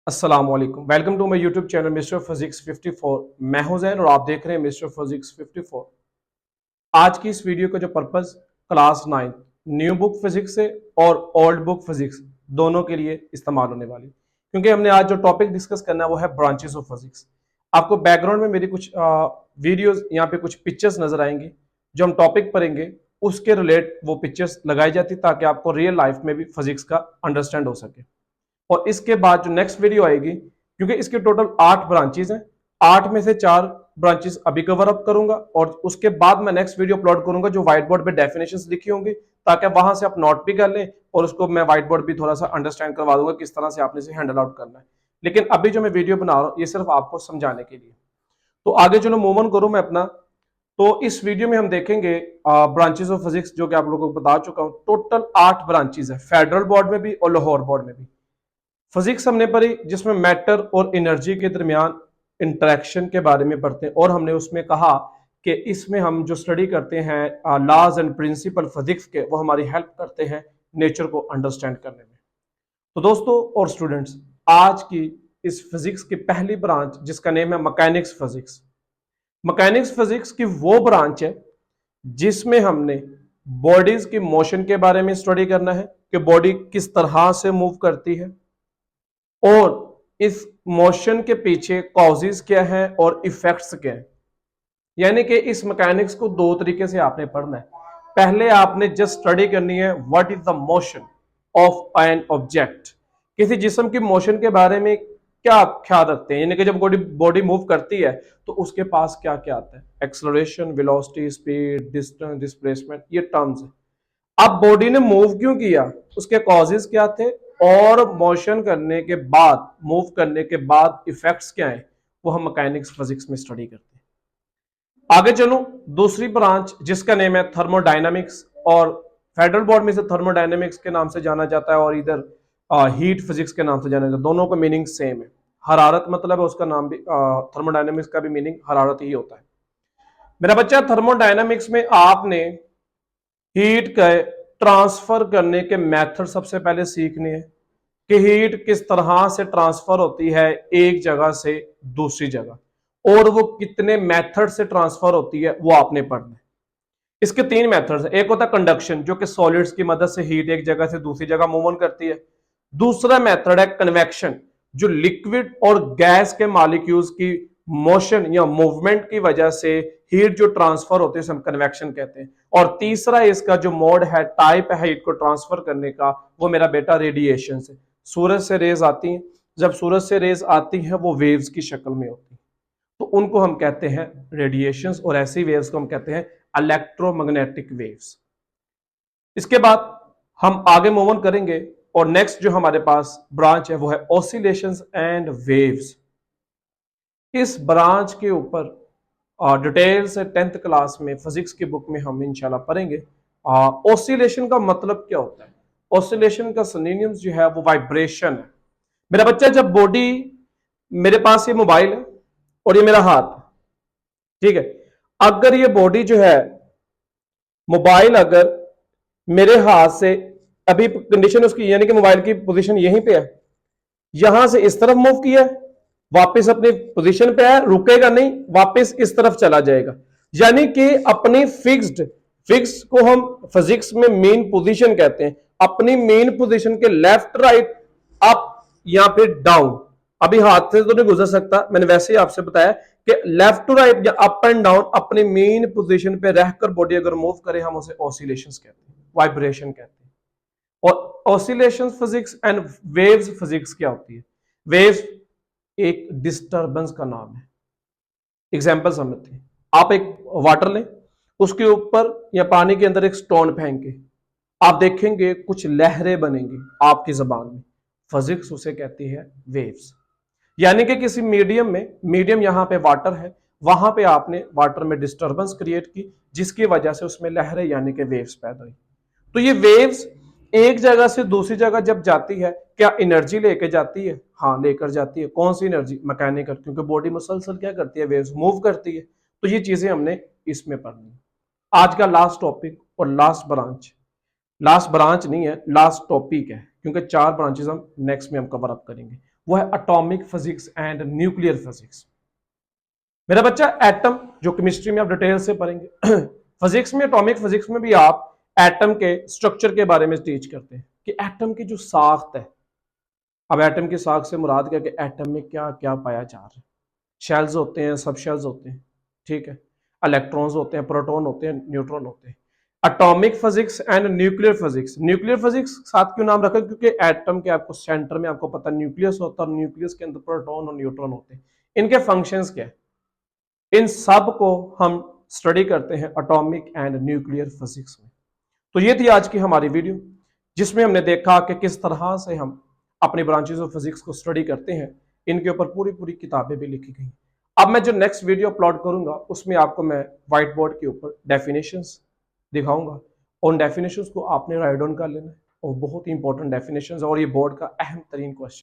अस्सलाम वालेकुम। Welcome to my YouTube channel mister physics 54। मैं हूं जैन और आप देख रहे हैं मिस्टर फिजिक्स 54। आज की इस वीडियो का जो purpose class 9 new book physics से और ओल्ड बुक फिजिक्स दोनों के लिए इस्तेमाल होने वाली, क्योंकि हमने आज जो टॉपिक डिस्कस करना है वो है ब्रांचेस ऑफ फिजिक्स। आपको बैकग्राउंड में मेरी कुछ वीडियोस यहाँ पे कुछ पिक्चर्स नजर आएंगी जो हम टॉपिक पढ़ेंगे उसके रिलेट वो पिक्चर्स लगाई जाती ताकि आपको रियल लाइफ में भी फिजिक्स का अंडरस्टैंड हो सके। और इसके बाद जो नेक्स्ट वीडियो आएगी, क्योंकि इसके टोटल 8 ब्रांचेस हैं, 8 में से 4 ब्रांचेस अभी कवर अप करूंगा और उसके बाद मैं नेक्स्ट वीडियो अपलोड करूंगा जो व्हाइट बोर्ड पे डेफिनेशंस लिखी होंगी, ताकि वहां से आप नोट भी कर लें और उसको मैं व्हाइट बोर्ड भी थोड़ा सा अंडरस्टैंड करवा दूंगा किस तरह से आपने इसे हैंडल आउट करना है। लेकिन अभी जो मैं वीडियो बना रहा हूं ये सिर्फ आपको समझाने के लिए। तो आगे चलो मूव ऑन करूं मैं अपना। तो इस वीडियो में हम देखेंगे ब्रांचेस ऑफ फिजिक्स, जो कि आप लोगों को बता चुका हूं। टोटल 8 ब्रांचेस है, फेडरल बोर्ड में भी और लाहौर बोर्ड में भी। फिजिक्स हमने पढ़ी जिसमें मैटर और एनर्जी के दरमियान इंटरेक्शन के बारे में पढ़ते हैं, और हमने उसमें कहा कि इसमें हम जो स्टडी करते हैं लॉज एंड प्रिंसिपल फिजिक्स के, वो हमारी हेल्प करते हैं नेचर को अंडरस्टैंड करने में। तो दोस्तों और स्टूडेंट्स, आज की इस फिजिक्स की पहली ब्रांच जिसका नेम है मैकेनिक्स फिजिक्स। मैकेनिक्स फिजिक्स की वो ब्रांच है जिसमें हमने बॉडीज की मोशन के बारे में स्टडी करना है कि बॉडी किस तरह से मूव करती है और इस मोशन के पीछे कॉजेज क्या है और इफेक्ट्स क्या है। यानी कि इस मैकेनिक्स को दो तरीके से आपने पढ़ना है। पहले आपने जस्ट स्टडी करनी है what is the motion of an object. किसी जिस्म की मोशन के बारे में क्या आप ख्याल रखते हैं, यानी कि जब बॉडी मूव करती है तो उसके पास क्या क्या आता है, acceleration, velocity, speed, distance, displacement, ये टर्म्स है। अब बॉडी ने मूव क्यों किया, उसके कॉजेज क्या थे, और मोशन करने के बाद, मूव करने के बाद इफेक्ट्स क्या है, वो हम मैकेनिक्स फिजिक्स में स्टडी करते हैं। आगे चलो, दूसरी ब्रांच जिसका नेम है थर्मोडायनामिक्स, और फेडरल बोर्ड में से थर्मोडायनामिक्स के नाम से जाना जाता है और इधर हीट फिजिक्स के नाम से जाना जाता है। दोनों का मीनिंग सेम है, हरारत मतलब है उसका नाम भी, थर्मोडायनामिक्स का भी मीनिंग हरारत ही होता है। मेरा बच्चा, थर्मोडायनामिक्स में आपने हीट का ट्रांसफर करने के मेथड सबसे पहले सीखने हैं कि हीट किस तरह से ट्रांसफर होती है एक जगह से दूसरी जगह, और वो कितने मेथड से ट्रांसफर होती है वो आपने पढ़ना है। इसके 3 मेथड्स हैं। एक होता है कंडक्शन, जो कि सॉलिड्स की मदद से हीट एक जगह से दूसरी जगह मूव ऑन करती है। दूसरा मेथड है कन्वेक्शन, जो लिक्विड और गैस के मॉलिक्यूल्स की मोशन या मूवमेंट की वजह से हीट जो ट्रांसफर होती है उसे हम कन्वेक्शन कहते हैं। और तीसरा इसका जो मोड है, टाइप है हीट को ट्रांसफर करने का, वो मेरा बेटा रेडिएशन से। सूरज से रेज आती हैं, जब सूरज से रेज आती हैं वो वेव्स की शक्ल में होती हैं, तो उनको हम कहते हैं रेडिएशंस, और ऐसी वेव्स को हम कहते हैं इलेक्ट्रोमैग्नेटिक वेव्स। इसके बाद हम आगे मूव ऑन करेंगे और नेक्स्ट जो हमारे पास ब्रांच है वो है ऑसिलेशंस एंड वेव्स। इस ब्रांच के ऊपर डिटेल से 10th क्लास में फिजिक्स की बुक में हम इंशाल्लाह पढ़ेंगे। ऑसिलेशन का मतलब क्या होता है। ऑसिलेशन का सिनोनिम्स जो है वो वाइब्रेशन है। मेरा बच्चा, जब बॉडी, मेरे पास ये मोबाइल है और ये मेरा हाथ, ठीक है, अगर ये बॉडी जो है, मोबाइल अगर मेरे हाथ से, अभी कंडीशन उसकी यानी कि मोबाइल की पोजीशन यहीं पे है, यहां से इस तरफ मूव किया, वापस अपनी पोजीशन पे है, रुकेगा नहीं, वापस इस तरफ चला जाएगा। यानी कि अपनी फिक्स्ड को हम फिजिक्स में मेन पोजीशन कहते हैं। अपनी मेन पोजीशन के लेफ्ट, राइट, अप या फिर डाउन, अभी हाथ से तो नहीं गुजर सकता, मैंने वैसे ही आपसे बताया कि लेफ्ट टू राइट या अप एंड डाउन अपनी मेन पोजीशन पे रहकर बॉडी अगर मूव करे हम उसे ऑसिलेशंस कहते हैं, वाइब्रेशन कहते हैं। और oscillation physics and waves physics क्या होती है। वेव्स एक डिस्टरबेंस का नाम है। एग्जांपल समझते हैं, आप एक वाटर लें, उसके ऊपर या पानी के अंदर एक स्टोन फेंक के आप देखेंगे कुछ लहरें बनेंगी आपकी जबान में, फिजिक्स उसे कहती है वेव्स। यानी कि किसी मीडियम में, मीडियम यहां पे वाटर है, वहां पे आपने वाटर में डिस्टरबेंस क्रिएट की जिसकी वजह से उसमें लहरें यानी कि वेव्स पैदा हुई। तो ये वेव्स एक जगह से दूसरी जगह जब जाती है, क्या एनर्जी लेके जाती है? हाँ, लेकर जाती है। कौन सी एनर्जी? मैकेनिकल, क्योंकि बॉडी मुसलसल क्या करती है, वेव्स मूव करती है। तो ये चीजें हमने इसमें पढ़नी है। आज का लास्ट टॉपिक और लास्ट ब्रांच, लास्ट ब्रांच नहीं है, लास्ट टॉपिक है, क्योंकि 4 ब्रांचेस हम नेक्स्ट में हम कवर अप करेंगे। वो है atomic physics and nuclear physics. मेरा बच्चा एटम जो केमिस्ट्री में आप डिटेल से पढ़ेंगे फिजिक्स में, एटॉमिक फिजिक्स में भी आप एटम के स्ट्रक्चर के बारे में टीच करते हैं कि एटम की जो साख्त है। अब एटम की साख्त से मुराद क्या कि एटम में क्या क्या पाया जा रहा है। शेल्स होते हैं, सब शेल्स होते हैं, ठीक है, इलेक्ट्रॉन्स होते हैं, प्रोटॉन होते हैं, न्यूट्रॉन होते हैं। Atomic physics and nuclear physics, nuclear physics साथ क्यों नाम रखा, क्योंकि एटम के आपको सेंटर में आपको पता न्यूक्लियस होता है और न्यूक्लियस के अंदर प्रोटॉन और न्यूट्रॉन होते हैं। इनके फंक्शंस क्या है, इन सब को हम स्टडी करते हैं एटॉमिक एंड न्यूक्लियर फिजिक्स में। तो ये थी आज की हमारी वीडियो, जिसमें हमने देखा कि किस तरह से हम अपनी ब्रांचेस ऑफ फिजिक्स को स्टडी करते हैं। इनके ऊपर पूरी पूरी किताबें भी लिखी गई। अब मैं जो नेक्स्ट वीडियो अपलोड करूंगा उसमें आपको मैं व्हाइट बोर्ड के ऊपर डेफिनेशंस दिखाऊंगा। उन डेफिनेशंस को आपने राइट डाउन कर लेना है, और बहुत ही इंपॉर्टेंट डेफिनेशंस और ये बोर्ड का अहम तरीन क्वेश्चन।